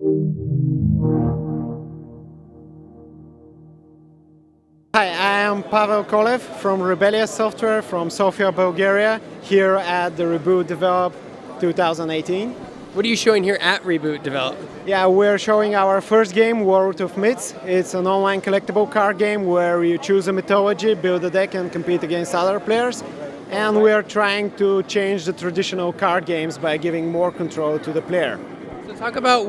Hi, I am Pavel Kolev from Rebellious Software from Sofia, Bulgaria, here at the Reboot Develop 2018. What are you showing here at Reboot Develop? Yeah, we're showing our first game, World of Myths. It's an online collectible card game where you choose a mythology, build a deck, and compete against other players. And we are trying to change the traditional card games by giving more control to the player. So talk about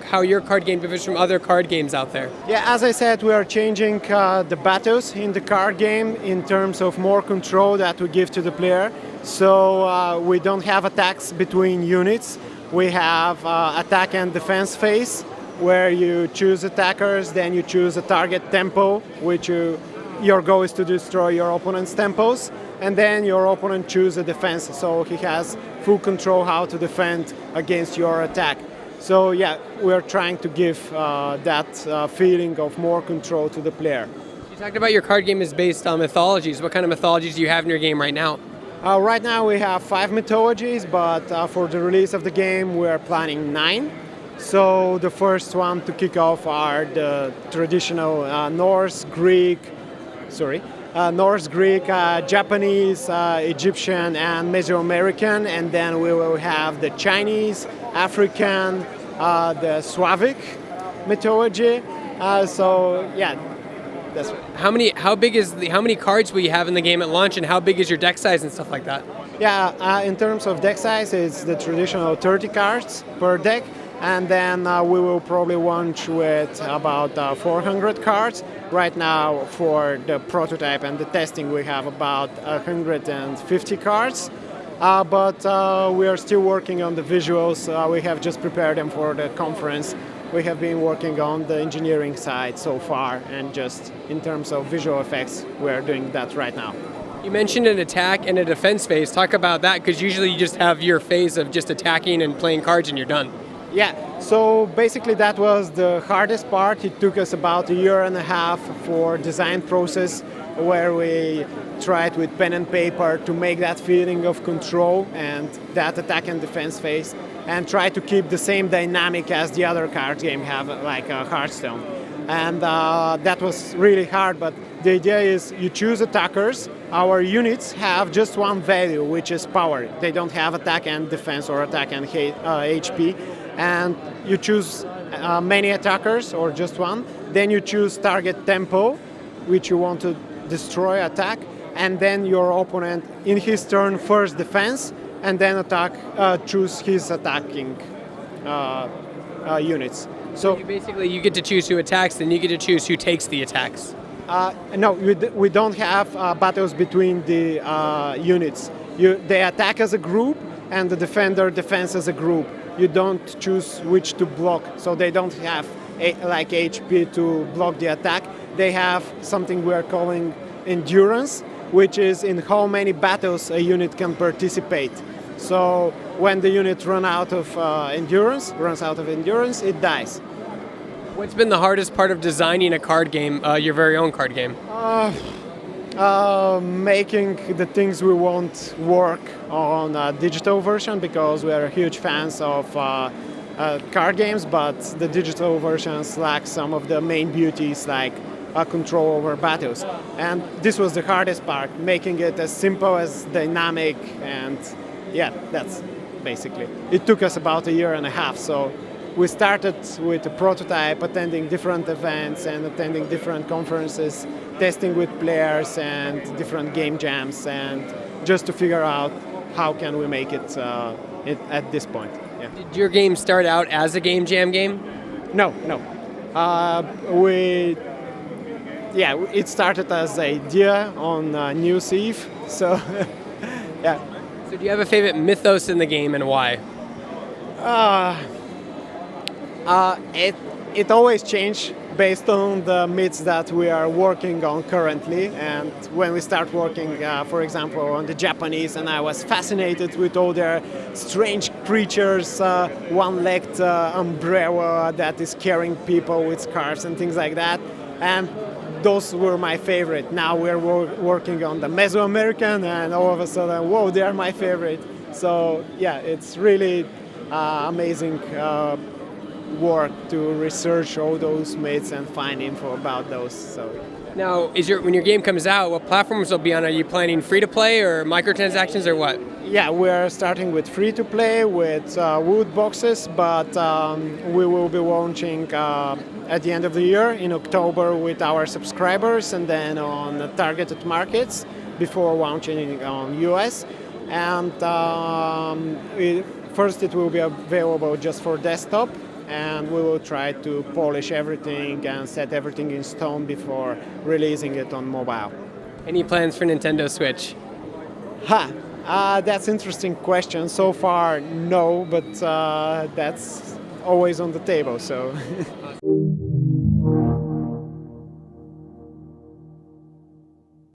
how your card game differs from other card games out there. Yeah, as I said, we are changing the battles in the card game in terms of more control that we give to the player. So we don't have attacks between units. We have attack and defense phase, where you choose attackers, then you choose a target tempo, which your goal is to destroy your opponent's tempos, and then your opponent chooses a defense, so he has full control how to defend against your attack. So yeah, we're trying to give that feeling of more control to the player. You talked about your card game is based on mythologies. What kind of mythologies do you have in your game right now? Right now we have 5 mythologies, but for the release of the game we are planning 9. So the first one to kick off are the traditional Norse, Greek, Japanese, Egyptian, and Mesoamerican, and then we will have the Chinese, African, the Slavic mythology. So yeah. That's right. How many cards will you have in the game at launch, and how big is your deck size and stuff like that? Yeah, in terms of deck size, it's the traditional 30 cards per deck, and then we will probably launch with about 400 cards. Right now, for the prototype and the testing, we have about 150 cards, but we are still working on the visuals. We have just prepared them for the conference. We have been working on the engineering side so far, and just in terms of visual effects, we're doing that right now. You mentioned an attack and a defense phase. Talk about that, because usually you just have your phase of just attacking and playing cards and you're done. Yeah, so basically that was the hardest part. It took us about a year and a half for design process, where we tried with pen and paper to make that feeling of control and that attack and defense phase, and try to keep the same dynamic as the other card game have, like Hearthstone. And that was really hard, but the idea is you choose attackers. Our units have just one value, which is power. They don't have attack and defense or attack and HP. And you choose many attackers or just one. Then you choose target tempo, which you want to destroy, attack. And then your opponent, in his turn, first defense, and then attack. Choose his attacking units. So you get to choose who attacks, then you get to choose who takes the attacks. No, we don't have battles between the units. They attack as a group, and the defender defends as a group. You don't choose which to block, so they don't have like HP to block the attack. They have something we're calling endurance, which is in how many battles a unit can participate. So when the unit runs out of endurance, it dies. What's been the hardest part of designing a card game, your very own card game? Making the things we want work on a digital version, because we are huge fans of card games, but the digital versions lack some of the main beauties, like control over battles. And this was the hardest part, making it as simple as dynamic, and yeah, that's basically. It took us about a year and a half, so we started with a prototype, attending different events and attending different conferences, testing with players and different game jams, and just to figure out how can we make it at this point. Yeah. Did your game start out as a game jam game? No. It started as an idea on New Year's Eve, so yeah. So do you have a favorite mythos in the game, and why? It always changes based on the myths that we are working on currently. And when we start working, for example, on the Japanese, and I was fascinated with all their strange creatures, one-legged umbrella that is carrying people with scarves and things like that. And those were my favorite. Now we're working on the Mesoamerican, and all of a sudden, whoa, they are my favorite. So yeah, it's really amazing work to research all those myths and find info about those. So. Now, when your game comes out, what platforms will be on? Are you planning free to play or microtransactions or what? Yeah, we're starting with free to play with wood boxes, but we will be launching at the end of the year in October with our subscribers, and then on targeted markets before launching on US. And first it will be available just for desktop, and we will try to polish everything and set everything in stone before releasing it on mobile. Any plans for Nintendo Switch? That's an interesting question. So far, no, but that's always on the table. So.